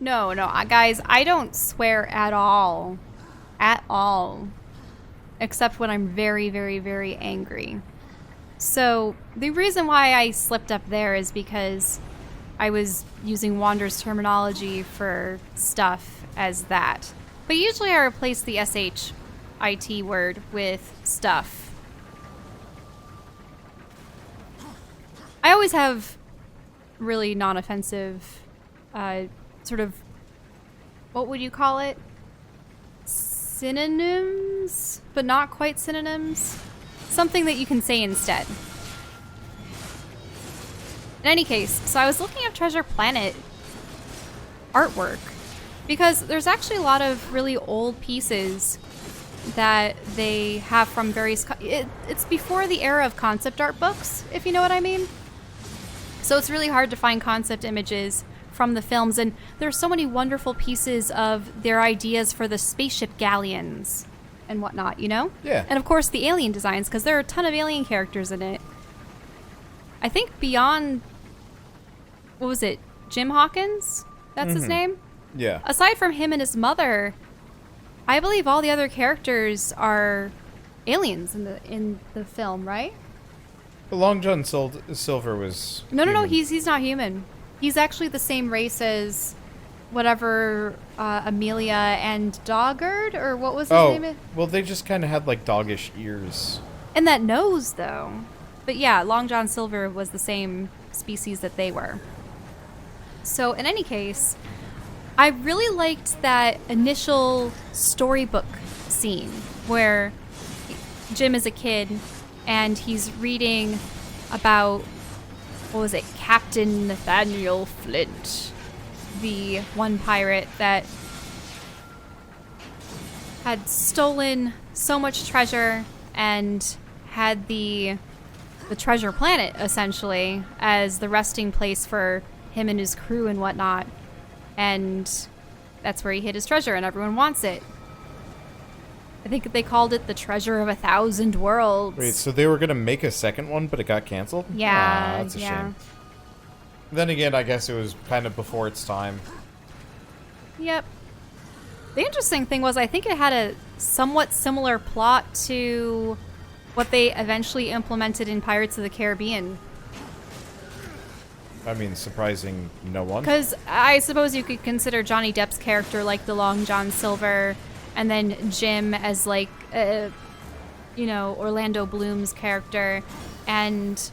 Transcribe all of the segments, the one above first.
No, guys, I don't swear at all. At all. Except when I'm very, very, very angry. So, the reason why I slipped up there is because I was using Wander's terminology for stuff as that. But usually I replace the SHIT word with stuff. I always have really non-offensive sort of, what would you call it? Synonyms, but not quite synonyms. Something that you can say instead. In any case, so I was looking up Treasure Planet artwork because there's actually a lot of really old pieces that they have from various... It's before the era of concept art books, if you know what I mean. So it's really hard to find concept images from the films, and there's so many wonderful pieces of their ideas for the spaceship galleons and whatnot, you know? Yeah. And of course the alien designs, because there are a ton of alien characters in it. I think beyond, what was it, Jim Hawkins? That's his name? Yeah. Aside from him and his mother, I believe all the other characters are aliens in the film, right? But Long John Silver was... No, he's not human. He's actually the same race as whatever Amelia and Doggard, or what was his name? Oh, well, they just kind of had, like, doggish ears. And that nose, though. But yeah, Long John Silver was the same species that they were. So, in any case, I really liked that initial storybook scene where Jim is a kid and he's reading about, what was it, Captain Nathaniel Flint, the one pirate that had stolen so much treasure and had the treasure planet, essentially, as the resting place for him and his crew and whatnot. And that's where he hid his treasure, and everyone wants it. I think they called it the Treasure of 1,000 Worlds. Wait, so they were going to make a second one, but it got canceled? Yeah, that's a shame. Then again, I guess it was kind of before its time. Yep. The interesting thing was I think it had a somewhat similar plot to what they eventually implemented in Pirates of the Caribbean. I mean, surprising no one. Because I suppose you could consider Johnny Depp's character like the Long John Silver, and then Jim as like, Orlando Bloom's character, and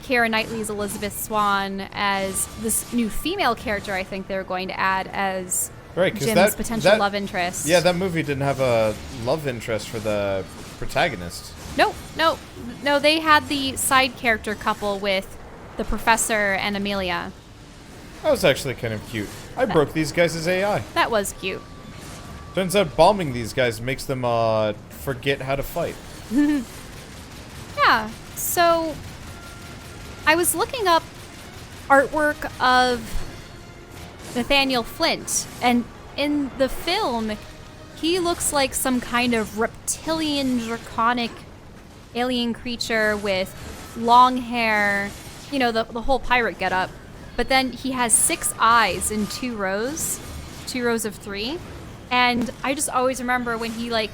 Keira Knightley's Elizabeth Swann as this new female character I think they were going to add as Jim's potential love interest. Yeah, that movie didn't have a love interest for the protagonist. No, they had the side character couple with the professor and Amelia. That was actually kind of cute. I broke these guys' AI. That was cute. Turns out bombing these guys makes them forget how to fight. Yeah, so I was looking up artwork of Nathaniel Flint, and in the film, he looks like some kind of reptilian, draconic alien creature with long hair, the whole pirate getup. But then he has 6 eyes in 2 rows of 3. And I just always remember when he like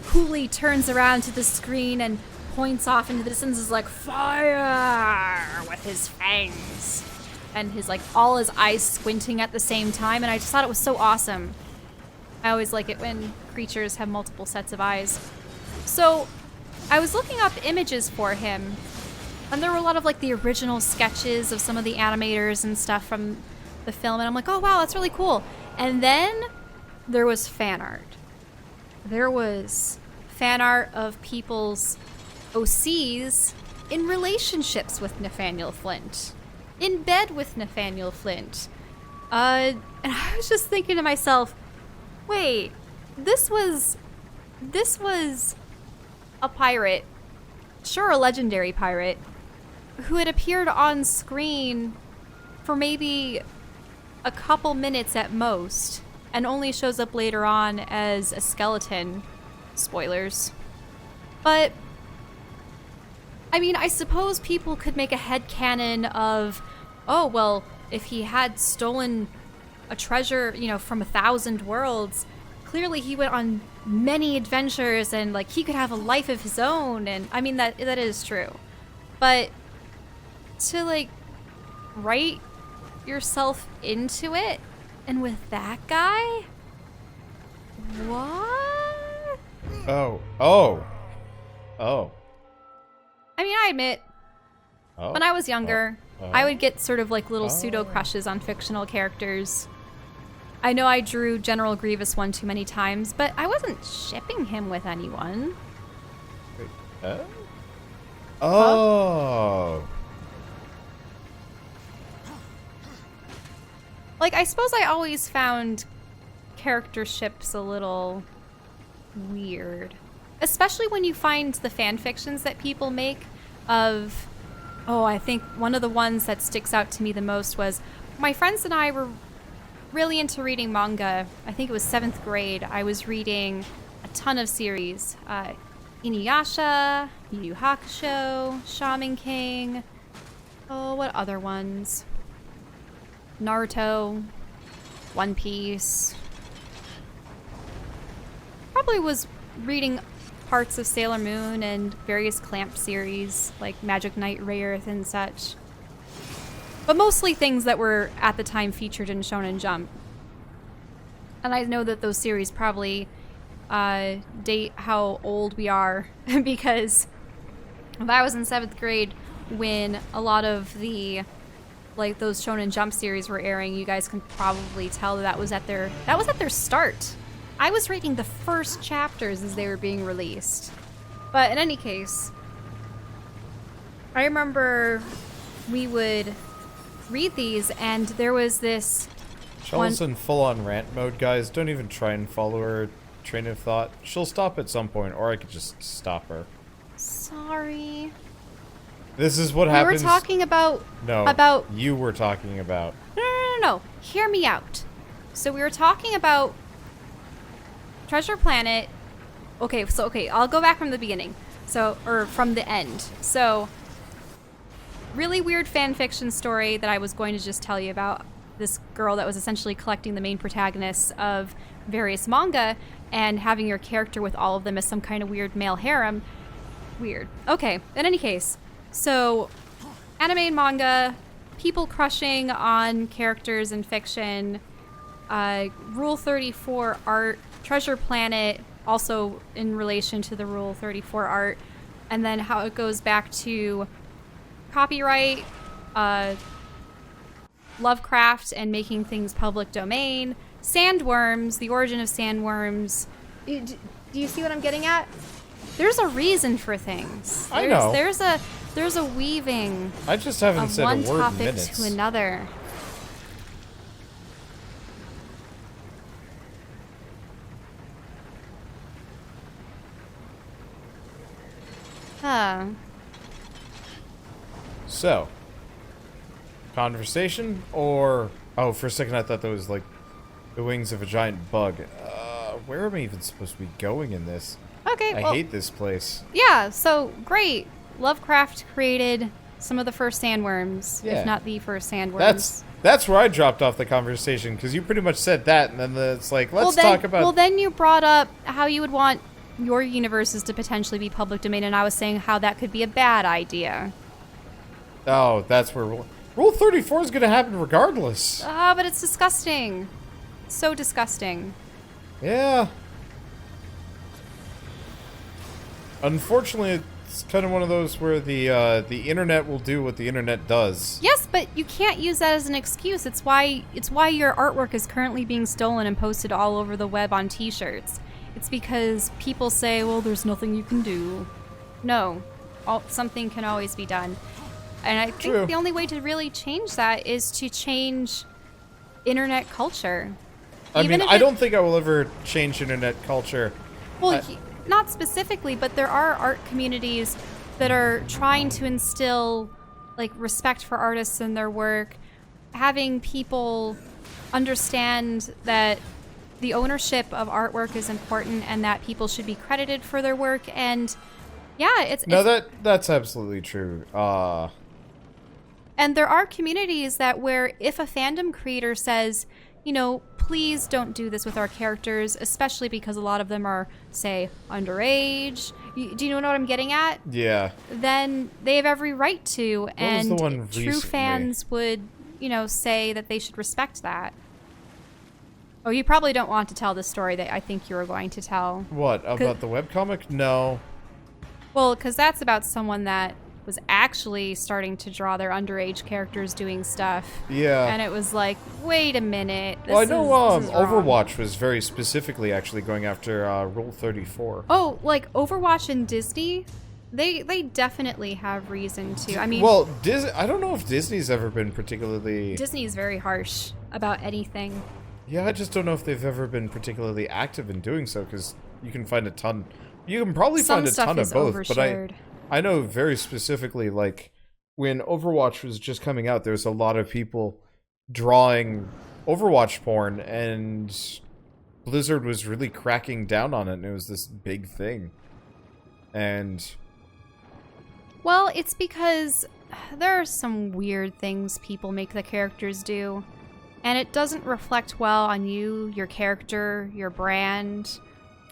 coolly turns around to the screen and points off into the distance, is like fire with his fangs, and his like all his eyes squinting at the same time. And I just thought it was so awesome. I always like it when creatures have multiple sets of eyes. So I was looking up images for him, and there were a lot of like the original sketches of some of the animators and stuff from the film, and I'm like, oh wow, that's really cool. And then there was fan art. There was fan art of people's OCs in relationships with Nathaniel Flint, in bed with Nathaniel Flint. And I was just thinking to myself, wait, this was a pirate, sure, a legendary pirate, who had appeared on screen for maybe a couple minutes at most, and only shows up later on as a skeleton. Spoilers. But, I mean, I suppose people could make a headcanon of, oh, well, if he had stolen a treasure, you know, from 1,000 worlds. Clearly he went on many adventures and like he could have a life of his own, and I mean that is true. But to like write yourself into it and with that guy? What? Oh. I mean, I admit, when I was younger, I would get sort of like little pseudo crushes on fictional characters. I know I drew General Grievous one too many times, but I wasn't shipping him with anyone. Wait, oh. Like, I suppose I always found character ships a little weird. Especially when you find the fan fictions that people make of... Oh, I think one of the ones that sticks out to me the most was my friends and I were really into reading manga. I think it was 7th grade. I was reading a ton of series. Inuyasha, Yu Yu Hakusho, Shaman King. Oh, what other ones? Naruto, One Piece. Probably was reading parts of Sailor Moon and various Clamp series like Magic Knight, Rayearth, and such. But mostly things that were at the time featured in Shonen Jump. And I know that those series probably date how old we are because I was in 7th grade when a lot of the like those Shonen Jump series were airing. You guys can probably tell that was at their start. I was reading the first chapters as they were being released. But in any case, I remember we would read these and there was this Shell's in full-on rant mode, guys. Don't even try and follow her train of thought. She'll stop at some point, or I could just stop her. Sorry. This is what happens. We were talking about... No, you were talking about... No. Hear me out. So we were talking about Treasure Planet. Okay, I'll go back from the beginning. Or from the end. So, really weird fan fiction story that I was going to just tell you about. This girl that was essentially collecting the main protagonists of various manga and having your character with all of them as some kind of weird male harem. Weird. Okay, in any case. So, anime and manga, people crushing on characters in fiction, Rule 34 art, Treasure Planet, also in relation to the Rule 34 art, and then how it goes back to copyright, Lovecraft and making things public domain, Sandworms, the origin of Sandworms. Do you see what I'm getting at? There's a reason for things. I know. There's a weaving. I just haven't of said one a word topic in minutes. to another. Huh. So, conversation or... Oh, for a second I thought that was like the wings of a giant bug. Where am I even supposed to be going in this? Okay, I hate this place. Yeah, so great. Lovecraft created some of the first sandworms, Yeah. if not the first sandworms. That's where I dropped off the conversation, because you pretty much said that, and then it's like, let's talk about... Well, then you brought up how you would want your universes to potentially be public domain, and I was saying how that could be a bad idea. Oh, that's where... Rule 34 is going to happen regardless. But it's disgusting. So disgusting. Yeah. Unfortunately, it's kind of one of those where the internet will do what the internet does. Yes, but you can't use that as an excuse. It's why your artwork is currently being stolen and posted all over the web on t-shirts. It's because people say, well, there's nothing you can do. No. Something can always be done. And I think the only way to really change that is to change internet culture. I mean, I don't think I will ever change internet culture. Well, not specifically, but there are art communities that are trying to instill, like, respect for artists and their work, having people understand that the ownership of artwork is important and that people should be credited for their work. And yeah, that's absolutely true. And there are communities that where if a fandom creator says, you know, please don't do this with our characters, especially because a lot of them are, say, underage. Do you know what I'm getting at? Yeah. Then they have every right to, and was the one true recently? fans would, you know, say that they should respect that. Oh, you probably don't want to tell the story that I think you were going to tell. What, about the webcomic? No. Well, because that's about someone that was actually starting to draw their underage characters doing stuff. Yeah. And it was like, wait a minute. Well, I know this is wrong. Overwatch was very specifically actually going after Rule 34. Oh, like Overwatch and Disney? They definitely have reason to. I mean, well, I don't know if Disney's ever been particularly... Disney's very harsh about anything. Yeah, I just don't know if they've ever been particularly active in doing so, because you can find a ton... You can probably find a ton of both, but I know very specifically, like, when Overwatch was just coming out, there's a lot of people drawing Overwatch porn, and Blizzard was really cracking down on it, and it was this big thing. And... Well, it's because there are some weird things people make the characters do, and it doesn't reflect well on you, your character, your brand.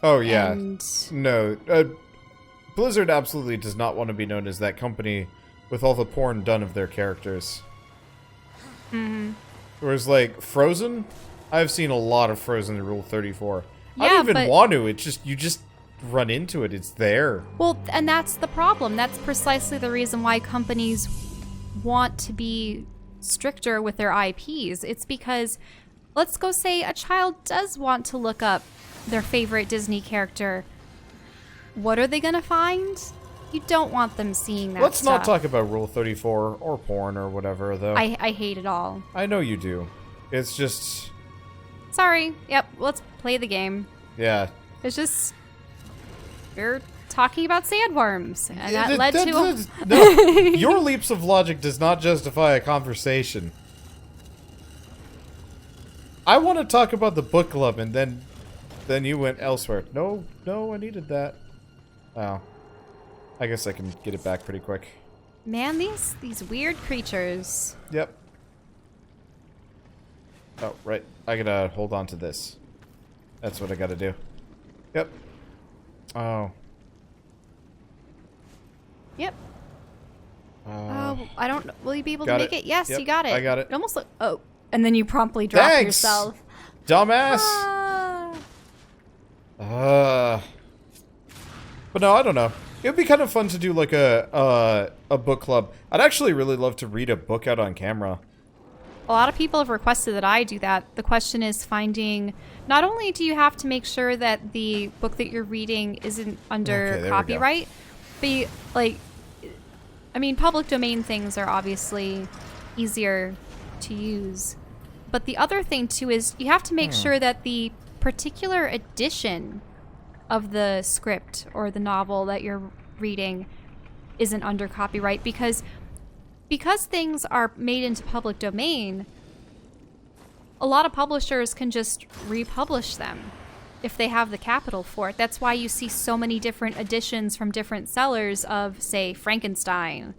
Oh, yeah. And... No, Blizzard absolutely does not want to be known as that company with all the porn done of their characters. Mm-hmm. Whereas, like, Frozen, I've seen a lot of Frozen in Rule 34. Yeah, I don't even want to, you just run into it, it's there. Well, and that's the problem. That's precisely the reason why companies want to be stricter with their IPs. It's because, let's go say a child does want to look up their favorite Disney character. What are they gonna find? You don't want them seeing that Let's stuff. not talk about Rule 34 or porn or whatever, though. I hate it all. I know you do. It's just... Sorry. Yep, let's play the game. Yeah. It's just... We're talking about sandworms, and that led to a... No, your leaps of logic does not justify a conversation. I want to talk about the book club, and then you went elsewhere. No, I needed that. Oh. I guess I can get it back pretty quick. Man, these weird creatures. Yep. Oh, right. I gotta hold on to this. That's what I gotta do. Yep. Oh. Yep. I don't... Will you be able to Got make it. it? Yes, Yep, you got it. I got it. It almost look... Oh. And then you promptly drop Thanks, yourself. dumbass! But no, I don't know. It would be kind of fun to do like a book club. I'd actually really love to read a book out on camera. A lot of people have requested that I do that. The question is finding... Not only do you have to make sure that the book that you're reading isn't under copyright, but like... I mean, public domain things are obviously easier to use. But the other thing, too, is you have to make sure that the particular edition of the script or the novel that you're reading isn't under copyright, because things are made into public domain, a lot of publishers can just republish them if they have the capital for it. That's why you see so many different editions from different sellers of, say, Frankenstein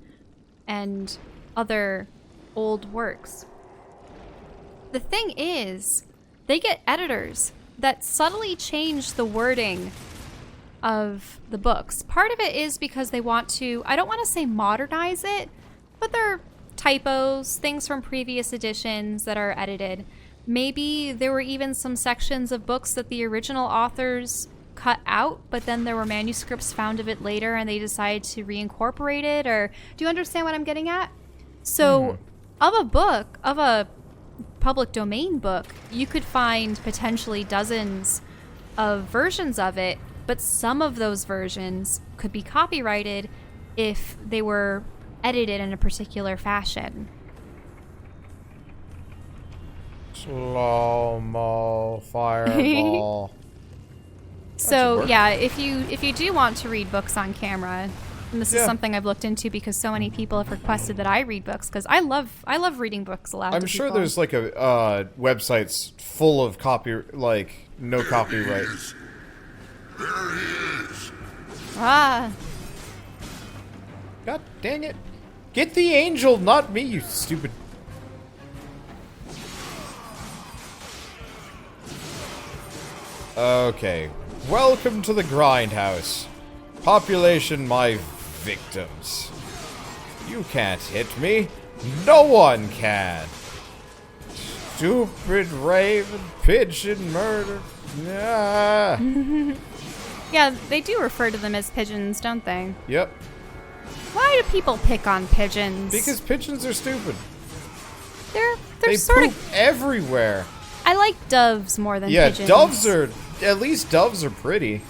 and other old works. The thing is, they get editors that subtly change the wording of the books. Part of it is because they want to, I don't want to say modernize it, but there are typos, things from previous editions that are edited. Maybe there were even some sections of books that the original authors cut out, but then there were manuscripts found of it later and they decided to reincorporate it, or do you understand what I'm getting at? So, of a public domain book, you could find potentially dozens of versions of it, but some of those versions could be copyrighted if they were edited in a particular fashion. Slow-mo fireball. So yeah, if you do want to read books on camera, and this is something I've looked into because so many people have requested that I read books, because I love reading books aloud. I'm sure there's like a websites full of no copyright. There he is. Ah. God dang it! Get the angel, not me, you stupid. Okay. Welcome to the grindhouse. Population my victims. You can't hit me. No one can. Stupid raven, pigeon murder. Ah. Yeah, they do refer to them as pigeons, don't they? Yep. Why do people pick on pigeons? Because pigeons are stupid. They're sort poop of everywhere. I like doves more than pigeons. Yeah, doves are at least doves are pretty.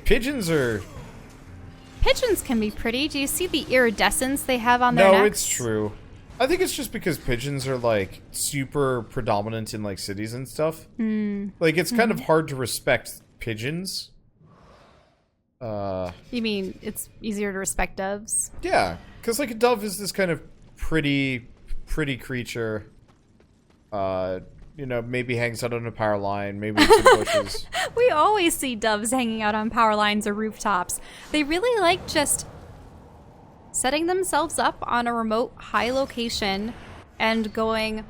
Pigeons can be pretty. Do you see the iridescence they have on their necks? No, it's true. I think it's just because pigeons are like super predominant in like cities and stuff. Like it's kind of hard to respect pigeons. You mean it's easier to respect doves? Yeah, because like a dove is this kind of pretty creature. You know, maybe hangs out on a power line, maybe it's in bushes. We always see doves hanging out on power lines or rooftops. They really like just setting themselves up on a remote, high location and going...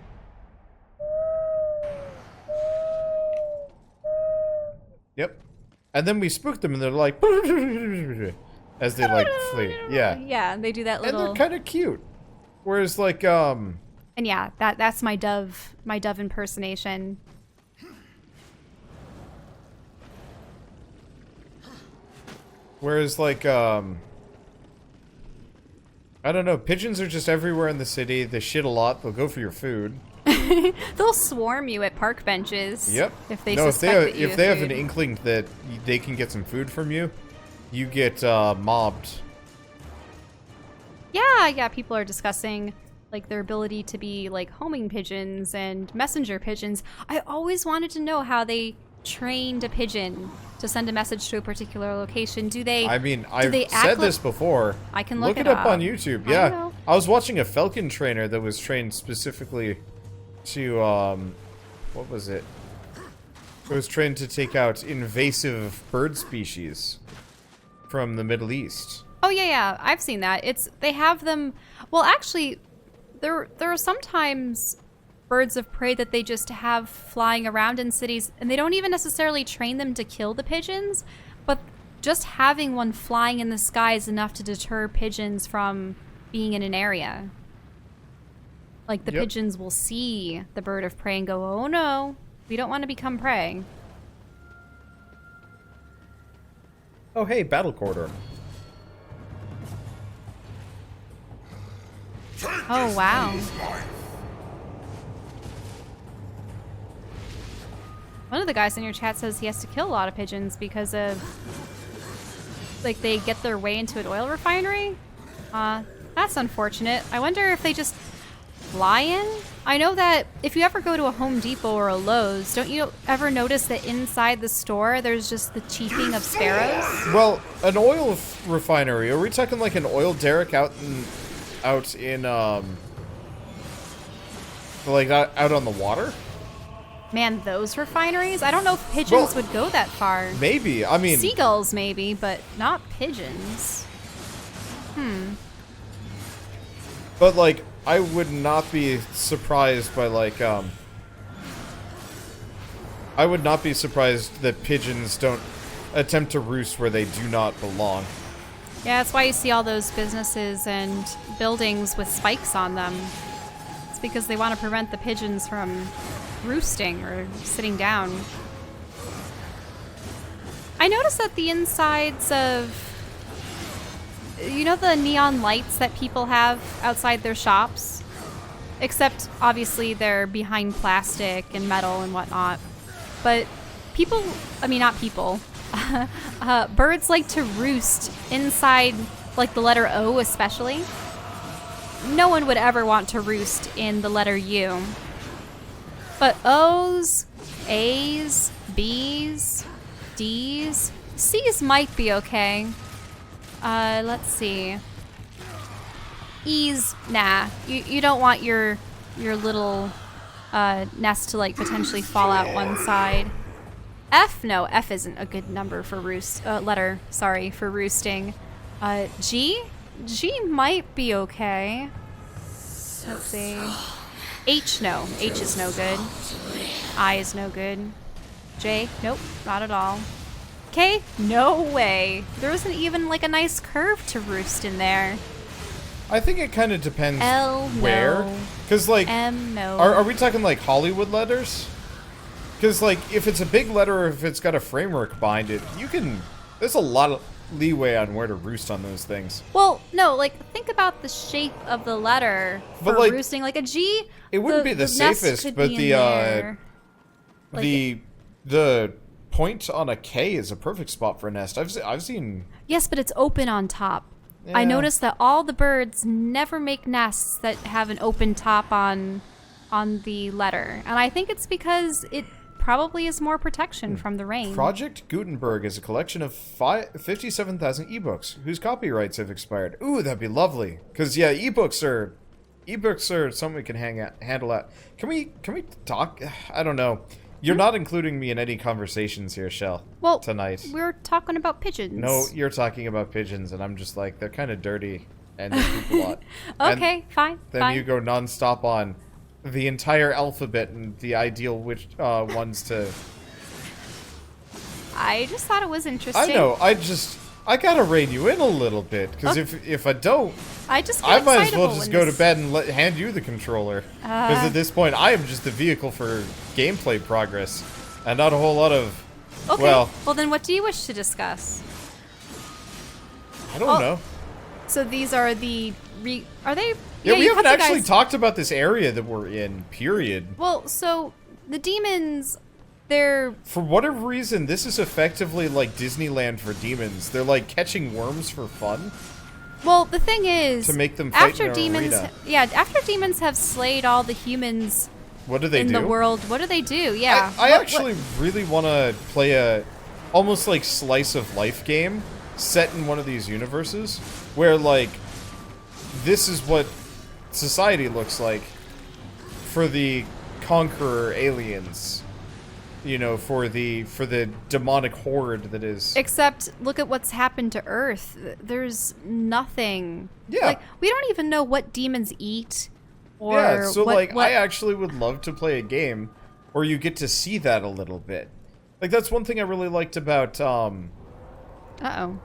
Yep. And then we spook them and they're like... as they like flee. Yeah. Yeah, they do that little... And they're kind of cute. Whereas like, And yeah, that's my dove impersonation. Whereas like, I don't know, pigeons are just everywhere in the city. They shit a lot. They'll go for your food. They'll swarm you at park benches. Yep. If they no, suspect if they have an inkling that they can get some food from you, you get mobbed. Yeah, people are discussing like their ability to be like homing pigeons and messenger pigeons. I always wanted to know how they trained a pigeon to send a message to a particular location. Do they? I mean, I've said this before. I can look it up on YouTube. Yeah, I was watching a falcon trainer that was trained specifically to what was it? It was trained to take out invasive bird species from the Middle East. Oh yeah, I've seen that. They have them. Well, actually, there are sometimes birds of prey that they just have flying around in cities, and they don't even necessarily train them to kill the pigeons, but just having one flying in the sky is enough to deter pigeons from being in an area. Like the pigeons will see the bird of prey and go, "Oh no, we don't want to become prey." Oh hey, battle corridor. Oh wow. One of the guys in your chat says he has to kill a lot of pigeons because of, like, they get their way into an oil refinery. That's unfortunate. I wonder if they just fly in? I know that if you ever go to a Home Depot or a Lowe's, don't you ever notice that inside the store there's just the cheeping of sparrows? Well, an oil refinery, are we talking like an oil derrick out in like out on the water? Man, those refineries? I don't know if pigeons would go that far. Maybe. I mean... Seagulls, maybe, but not pigeons. But, like, I would not be surprised by, like, I would not be surprised that pigeons don't attempt to roost where they do not belong. Yeah, that's why you see all those businesses and buildings with spikes on them. It's because they want to prevent the pigeons from roosting or sitting down. I noticed that the insides of, you know, the neon lights that people have outside their shops, except obviously they're behind plastic and metal and whatnot, but people, I mean not people, birds like to roost inside, like the letter O especially. No one would ever want to roost in the letter U. But O's, A's, B's, D's, C's might be okay. Let's see. E's, nah. You don't want your little nest to like potentially fall out one side. F, no, F isn't a good number for letter, sorry, for roosting. G might be okay. Let's see. H, no. H is no good. I is no good. J? Nope, not at all. K? No way. There isn't even like a nice curve to roost in there. I think it kind of depends L, where. no. Because, like, M, no. Are we talking, like, Hollywood letters? Because, like, if it's a big letter or if it's got a framework behind it, you can... There's a lot of leeway on where to roost on those things. Well, no, like, think about the shape of the letter for but, like, roosting. Like, a G, it wouldn't be the safest, but the point on a K is a perfect spot for a nest. I've seen... Yes, but it's open on top. Yeah. I noticed that all the birds never make nests that have an open top on the letter. And I think it's because it probably is more protection from the rain. Project Gutenberg is a collection of 57,000 ebooks whose copyrights have expired. Ooh, that'd be lovely. Because, yeah, ebooks are something we can handle at. Can we talk? I don't know. You're not including me in any conversations here, Shell, tonight. We're talking about pigeons. No, you're talking about pigeons, and I'm just like, they're kind of dirty, and they poop a lot. Okay, fine. Then you go nonstop on the entire alphabet and the ideal which ones to... I just thought it was interesting. I know, I gotta rein you in a little bit, because if I don't... I might as well just go to bed and hand you the controller. Because at this point, I am just the vehicle for gameplay progress, and not a whole lot of... Okay, well then what do you wish to discuss? I don't know. So these are the... Are they... Yeah, we haven't actually talked about this area that we're in, period. Well, so the demons... They're... For whatever reason, this is effectively like Disneyland for demons. They're like catching worms for fun. Well, the thing is... To make them fight in an arena. Yeah, after demons have slayed all the humans... What do they do? In the world, what do they do? Yeah. I actually really want to play a almost like slice of life game set in one of these universes where like this is what society looks like for the conqueror aliens. You know, for the demonic horde that is. Except, look at what's happened to Earth. There's nothing. Yeah. Like, we don't even know what demons eat. Or yeah, so what I actually would love to play a game where you get to see that a little bit. Like, that's one thing I really liked about, Uh-oh.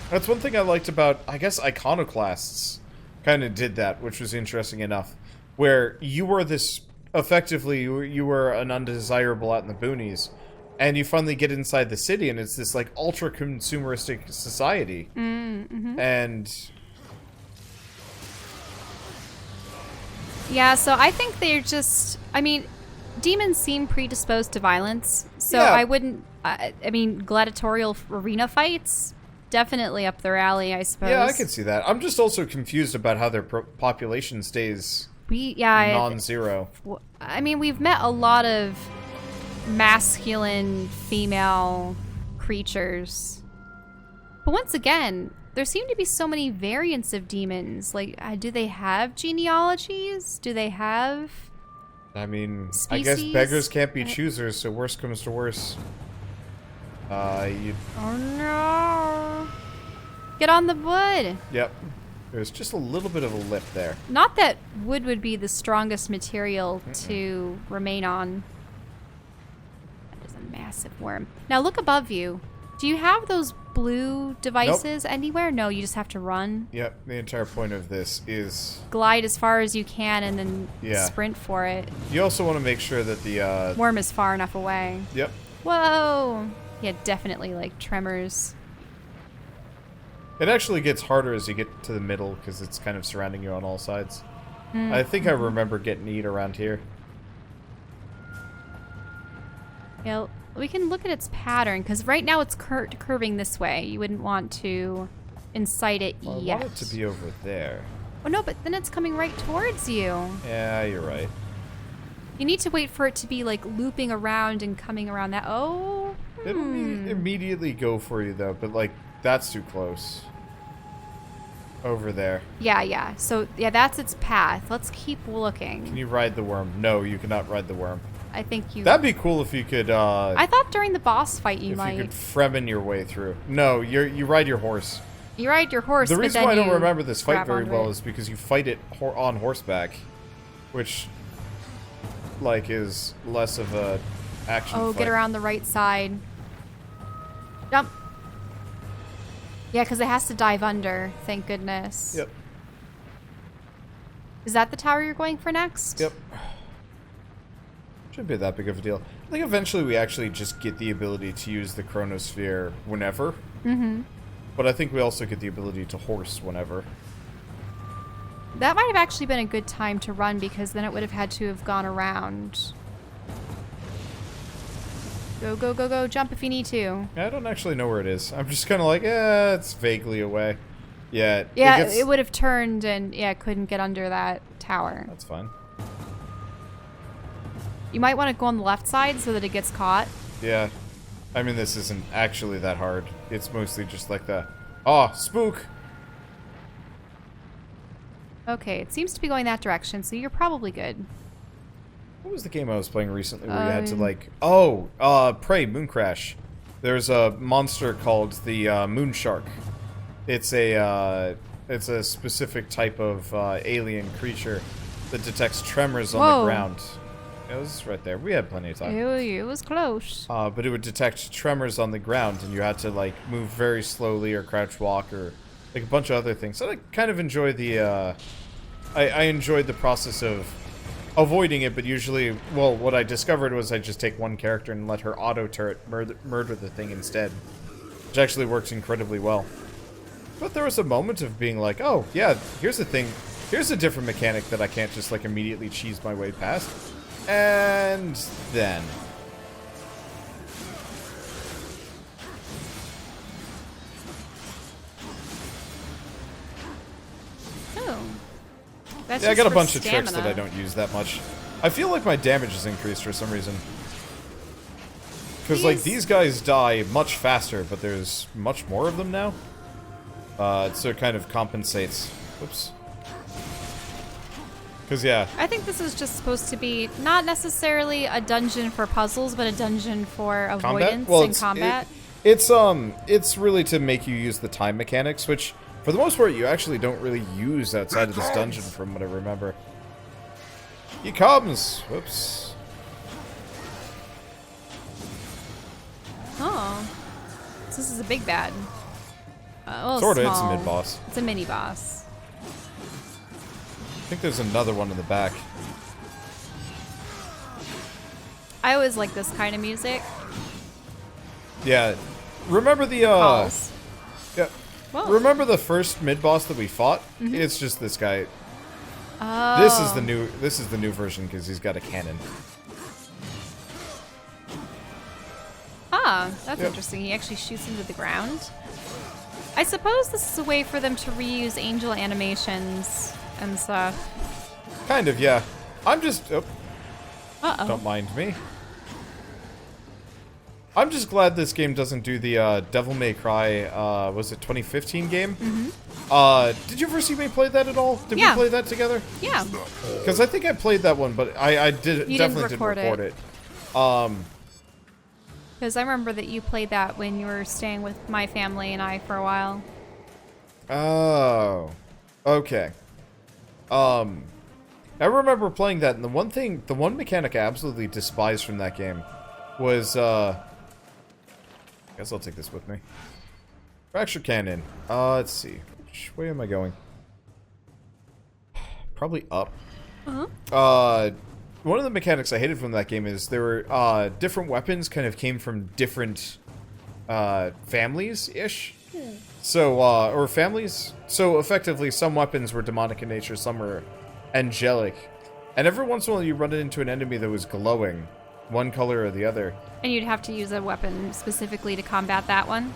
That's one thing I liked about, I guess, Iconoclasts kind of did that, which was interesting enough. Where you were this... Effectively, you were an undesirable out in the boonies, and you finally get inside the city, and it's this, like, ultra-consumeristic society. Mm-hmm. And... Yeah, so I think they're just... I mean, demons seem predisposed to violence, so yeah. I wouldn't... I mean, gladiatorial arena fights? Definitely up their alley, I suppose. Yeah, I can see that. I'm just also confused about how their population stays... non-zero. I mean, we've met a lot of masculine female creatures. But once again, there seem to be so many variants of demons. Like, do they have genealogies? Do they have I mean, species? I guess beggars can't be choosers, so worst comes to worst. Oh no. Get on the wood. Yep. There's just a little bit of a lip there. Not that wood would be the strongest material to remain on. That is a massive worm. Now look above you. Do you have those blue devices anywhere? No, you just have to run. Yep, the entire point of this is... Glide as far as you can and then sprint for it. You also want to make sure that the... worm is far enough away. Yep. Whoa! Yeah, definitely like tremors. It actually gets harder as you get to the middle because it's kind of surrounding you on all sides. I think I remember getting eat around here. Yeah, we can look at its pattern because right now it's curving this way. You wouldn't want to incite it yet. I want it to be over there. Oh no, but then it's coming right towards you. Yeah, you're right. You need to wait for it to be like looping around and coming around that. Oh. It'll immediately go for you though, but like that's too close. Over there. Yeah. So, yeah, that's its path. Let's keep looking. Can you ride the worm? No, you cannot ride the worm. I think you... That'd be cool if you could, I thought during the boss fight you might... If you could Fremen your way through. No, you ride your horse. You ride your horse, The but reason then why I don't remember this fight very well it. is because you fight it on horseback. Which, like, is less of a action Oh, fight. get around the right side. Jump. Yeah, because it has to dive under. Thank goodness. Yep. Is that the tower you're going for next? Yep. Shouldn't be that big of a deal. I think eventually we actually just get the ability to use the chronosphere whenever. Mm-hmm. But I think we also get the ability to horse whenever. That might have actually been a good time to run because then it would have had to have gone around. Go, go, go, go. Jump if you need to. I don't actually know where it is. I'm just kind of like, it's vaguely away. Yeah. Yeah, it would have turned and, couldn't get under that tower. That's fine. You might want to go on the left side so that it gets caught. Yeah. I mean, this isn't actually that hard. It's mostly just like the... Oh, spook! Okay, it seems to be going that direction, so you're probably good. What was the game I was playing recently where you had to like... Oh, Prey, Moon Crash. There's a monster called the Moon Shark. It's a specific type of alien creature that detects tremors on the ground. It was right there. We had plenty of time. It was close. But it would detect tremors on the ground, and you had to like move very slowly or crouch walk or like a bunch of other things. So I kind of enjoy the... I enjoyed the process of avoiding it, but usually, well, what I discovered was I just take one character and let her auto-turret murder the thing instead, which actually works incredibly well. But there was a moment of being like, oh, yeah, here's the thing. Here's a different mechanic that I can't just, like, immediately cheese my way past. And then... Oh. That's yeah, I got a bunch stamina. of tricks that I don't use that much. I feel like my damage is increased for some reason. Because, like, these guys die much faster, but there's much more of them now. So it kind of compensates. Whoops. Because, yeah. I think this is just supposed to be not necessarily a dungeon for puzzles, but a dungeon for avoidance and combat. It's really to make you use the time mechanics, which, for the most part, you actually don't really use outside of this dungeon, from what I remember. He comes! Whoops. Oh. So this is a big bad. Sorta, it's a mid-boss. It's a mini-boss. I think there's another one in the back. I always like this kind of music. Yeah. Remember the, Calls. Yeah. Whoa. Remember the first mid-boss that we fought? Mm-hmm. It's just this guy. Oh. This is the new version because he's got a cannon. Ah, that's interesting. He actually shoots into the ground. I suppose this is a way for them to reuse angel animations and stuff. Kind of, yeah. I'm just... Oh, uh-oh. don't mind me. I'm just glad this game doesn't do the Devil May Cry, was it 2015 game? Mm-hmm. Did you ever see me play that at all? Did we play that together? Yeah. Because I think I played that one, but I definitely didn't record it. Because I remember that you played that when you were staying with my family and I for a while. Oh. Okay. I remember playing that, and the one mechanic I absolutely despised from that game was, I guess I'll take this with me. Fracture cannon. Let's see. Which way am I going? Probably up. Uh-huh. One of the mechanics I hated from that game is there were, different weapons kind of came from different, families-ish. So, or families. So, effectively, some weapons were demonic in nature, some were angelic. And every once in a while you run into an enemy that was glowing, one color or the other. And you'd have to use a weapon specifically to combat that one?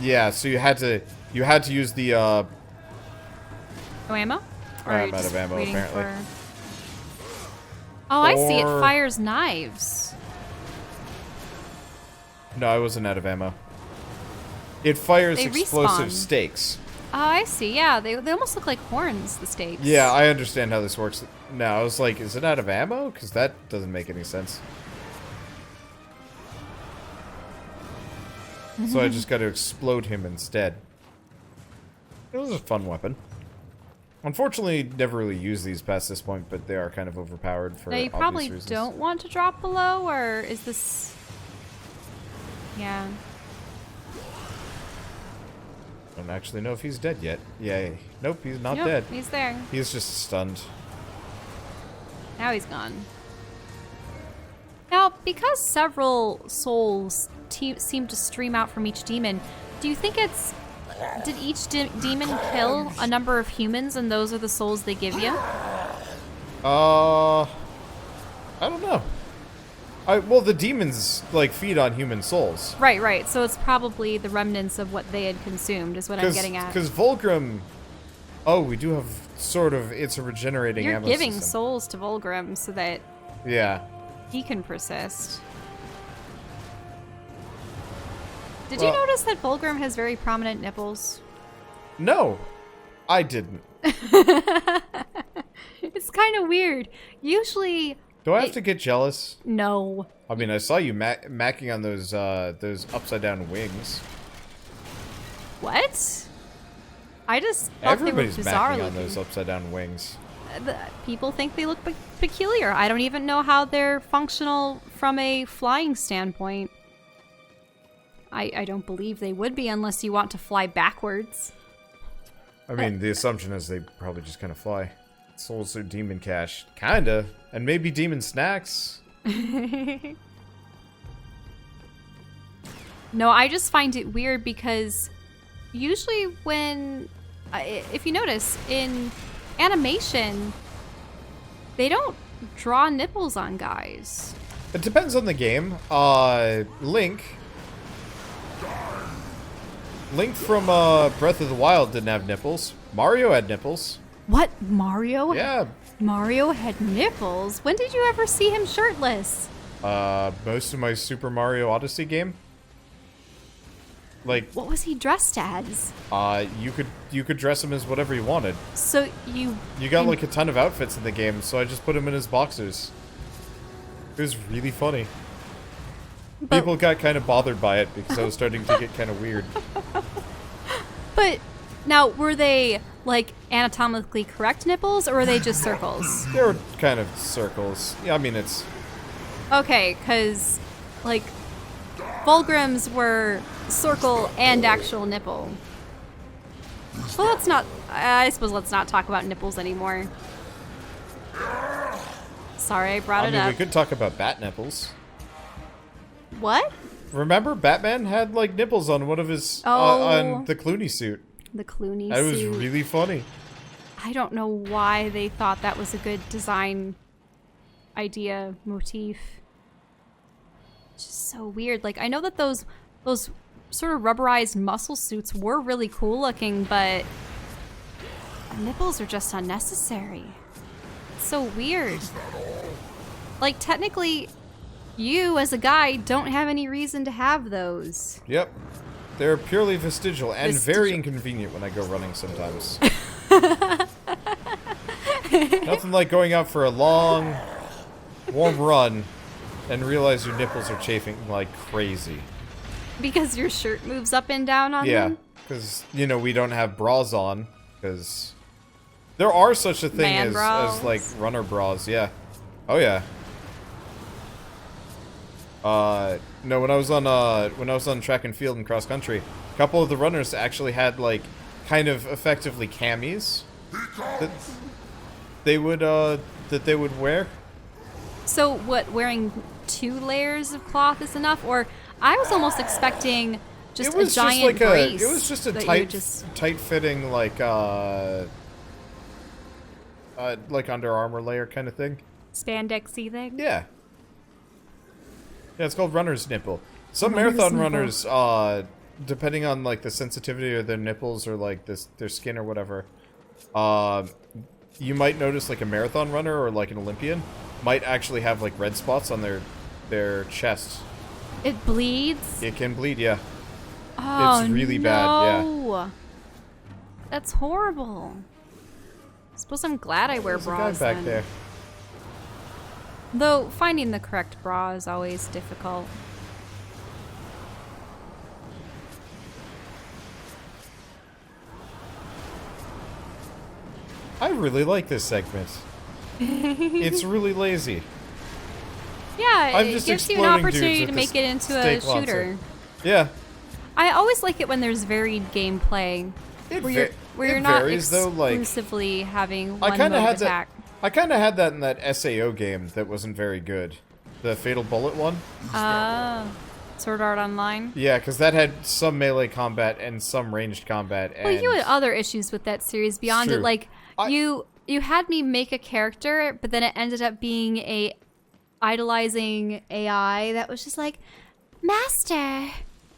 Yeah, so you had to use the, No ammo? Or I'm out of ammo, apparently. Oh, I see. It fires knives. No, I wasn't out of ammo. It fires They explosive respawn. stakes. Oh, I see. Yeah, they almost look like horns, the stakes. Yeah, I understand how this works now. I was like, is it out of ammo? Because that doesn't make any sense. So I just got to explode him instead. It was a fun weapon. Unfortunately, never really used these past this point, but they are kind of overpowered for now, you obvious probably reasons. don't want to drop below, or is this... Yeah. Don't actually know if he's dead yet. Yay. Nope, he's not Nope, dead. he's there. He's just stunned. Now he's gone. Now, because several souls seem to stream out from each demon, do you think it's... Did each demon kill a number of humans and those are the souls they give you? I don't know. Well, the demons, like, feed on human souls. Right. So it's probably the remnants of what they had consumed is what I'm getting at. Because Vulgrim... Oh, we do have sort of... It's a regenerating ammo You're giving system. souls to Vulgrim so that Yeah. he can persist. Did you notice that Vulgrim has very prominent nipples? No, I didn't. It's kind of weird. Usually... Do I have to get jealous? No. I mean, I saw you macking on those upside-down wings. What? I just thought Everybody's they were bizarre macking on looking. those upside-down wings. People think they look peculiar. I don't even know how they're functional from a flying standpoint. I don't believe they would be unless you want to fly backwards. I mean, the assumption is they probably just kind of fly. Souls are demon cash. Kinda. And maybe demon snacks. No, I just find it weird because usually when... if you notice, in animation, they don't draw nipples on guys. It depends on the game. Link from Breath of the Wild didn't have nipples. Mario had nipples. What? Mario? Yeah. Mario had nipples? When did you ever see him shirtless? Most of my Super Mario Odyssey game. Like, What was he dressed as? you could dress him as whatever you wanted. So you got like a ton of outfits in the game, so I just put him in his boxers. It was really funny. But- People got kind of bothered by it because I was starting to get kind of weird. But now, were they like anatomically correct nipples or were they just circles? They were kind of circles. Yeah, I mean, it's... Okay, because like Vulgrims were circle and actual nipple. Well, let's not... I suppose let's not talk about nipples anymore. Sorry, I brought it up. we could talk about bat nipples. What? Remember, Batman had like nipples on one of his Oh. on the Clooney suit. The Clooney That was suit. really funny. I don't know why they thought that was a good design idea, motif. It's just so weird. Like, I know that those sort of rubberized muscle suits were really cool looking, but nipples are just unnecessary. It's so weird. Like, technically, you as a guy don't have any reason to have those. Yep. They're purely vestigial and Vestigial. very inconvenient when I go running sometimes. Nothing like going out for a long, warm run and realize your nipples are chafing like crazy. Because your shirt moves up and down on Yeah, them? because, you know, we don't have bras on, because there are such a thing Man as bras. like runner bras, yeah. Oh yeah. No, when I was on track and field and cross country, a couple of the runners actually had like kind of effectively camis that they would wear. So what, wearing 2 layers of cloth is enough? Or I was almost expecting just a giant brace. It was just a that you tight just- fitting like Under Armour layer kind of thing. spandexy thing. Yeah. Yeah, it's called runner's nipple. Some Runner's marathon nipple. runners, depending on like the sensitivity of their nipples or like their skin or whatever, you might notice like a marathon runner or like an Olympian might actually have like red spots on their chest. It bleeds? It can bleed, yeah. Oh, It's really bad, yeah. That's horrible. I suppose I'm glad I wear There's a guy bras back then. there. Though finding the correct bra is always difficult. I really like this segment. It's really lazy. Yeah, it gives you an opportunity to make it into a shooter. Yeah. I always like it when there's varied gameplay. Where you're not exclusively having one mode of attack. I kind of had that in that SAO game that wasn't very good. The Fatal Bullet one. Sword Art Online. Yeah, because that had some melee combat and some ranged combat. Well, you had other issues with that series beyond it. Like, you had me make a character, but then it ended up being a idolizing AI that was just like, Master,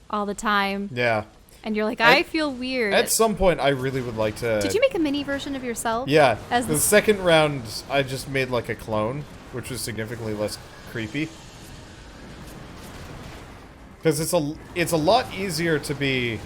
all the time. Yeah. And you're like, I feel weird. At some point, I really would like to... Did you make a mini version of yourself? Yeah. The second round, I just made like a clone, which was significantly less creepy. Because it's a lot easier to be...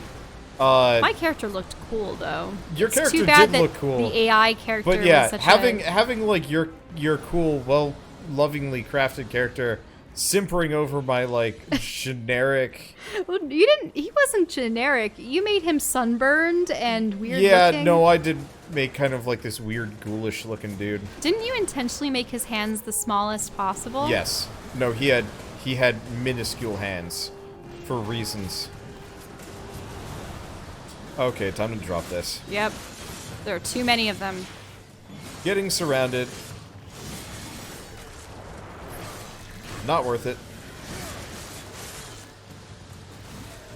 My character looked cool, though. Your character did look cool. The AI character but yeah, was such having like your cool, well, lovingly crafted character simpering over my like generic. Well, he wasn't generic. You made him sunburned and weird looking. No, I did make kind of like this weird ghoulish looking dude. Didn't you intentionally make his hands the smallest possible? Yes. No, he had minuscule hands for reasons. Okay, time to drop this. Yep. There are too many of them. Getting surrounded. Not worth it.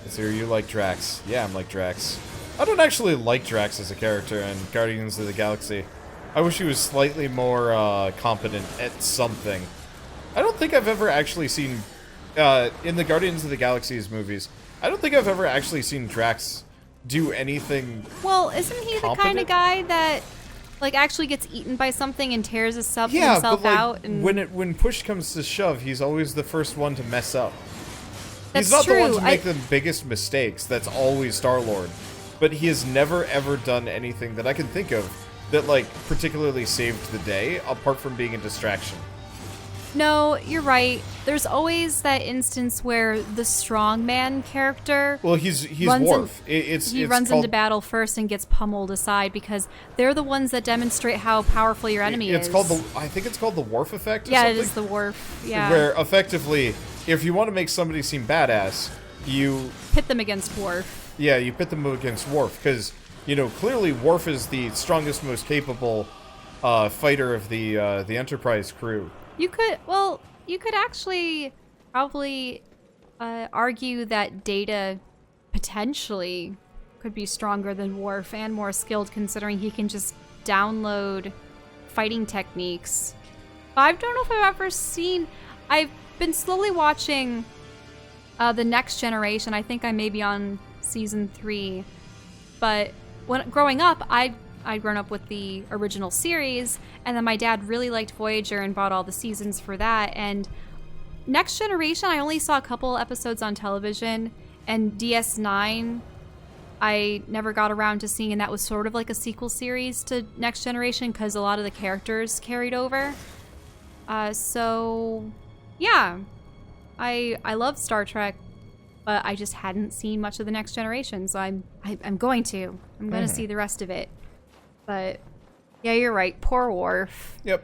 Let's hear you like Drax. Yeah, I'm like Drax. I don't actually like Drax as a character in Guardians of the Galaxy. I wish he was slightly more competent at something. I don't think I've ever actually seen, in the Guardians of the Galaxy's movies, I don't think I've ever actually seen Drax do anything. Well, isn't he the kind of guy that like actually gets eaten by something and tears himself out? And when push comes to shove, he's always the first one to mess up. That's he's not true. the one to make the biggest mistakes. That's always Star-Lord. But he has never ever done anything that I can think of that like particularly saved the day, apart from being a distraction. No, you're right. There's always that instance where the strongman character. Well, he's Worf. He runs into battle first and gets pummeled aside because they're the ones that demonstrate how powerful your enemy is. I think it's called the Worf effect. Yeah, it is the Worf. Yeah. Where effectively, if you want to make somebody seem badass, you pit them against Worf. Yeah, you pit them against Worf because clearly Worf is the strongest, most capable fighter of the Enterprise crew. You could actually probably argue that Data potentially could be stronger than Worf and more skilled, considering he can just download fighting techniques. I don't know if I've ever seen... I've been slowly watching The Next Generation. I think I may be on season 3. But growing up, I'd grown up with the original series, and then my dad really liked Voyager and bought all the seasons for that. And Next Generation, I only saw a couple episodes on television, and DS9, I never got around to seeing, and that was sort of like a sequel series to Next Generation because a lot of the characters carried over. So, yeah, I love Star Trek, but I just hadn't seen much of the Next Generation, so I'm going to see the rest of it. But yeah, you're right. Poor Worf. Yep.